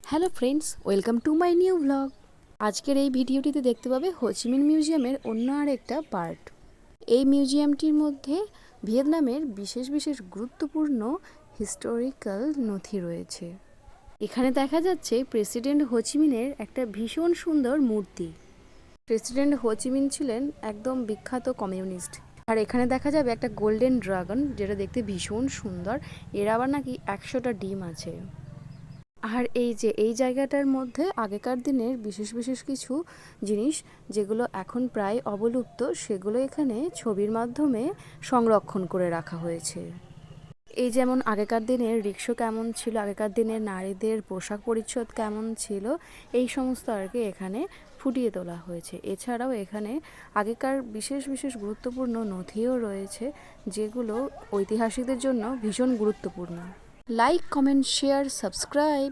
Hello friends, welcome to my new vlog. আজকের এই ভিডিওটিতে দেখতে পাবে হোচিমিন মিউজিয়ামের অন্য আরেকটা পার্ট। এই মিউজিয়ামটির মধ্যে ভিয়েতনামের বিশেষ বিশেষ গুরুত্বপূর্ণ হিস্টোরিক্যাল নথি রয়েছে। এখানে দেখা যাচ্ছে প্রেসিডেন্ট হোচিমিনের একটা ভীষণ সুন্দর মূর্তি। প্রেসিডেন্ট হোচিমিন ছিলেন একদম বিখ্যাত কমিউনিস্ট। আর এখানে দেখা যাবে একটা গোল্ডেন ড্রাগন, যেটা দেখতে ভীষণ সুন্দর। এর আবার নাকি 100টা ডিম আছে। আর এই যে এই জায়গাটার মধ্যে আগেকার দিনের বিশেষ বিশেষ কিছু জিনিস যেগুলো এখন প্রায় অবলুপ্ত, সেগুলো এখানে ছবির মাধ্যমে সংরক্ষণ করে রাখা হয়েছে। এই যেমন আগেকার দিনের রিক্সা কেমন ছিল, আগেকার দিনের নারীদের পোশাক পরিচ্ছদ কেমন ছিল, এই সমস্ত আর কি এখানে ফুটিয়ে তোলা হয়েছে। এছাড়াও এখানে আগেকার বিশেষ বিশেষ গুরুত্বপূর্ণ নথিও রয়েছে, যেগুলো ঐতিহাসিকদের জন্য ভীষণ গুরুত্বপূর্ণ। Like, comment, share, subscribe.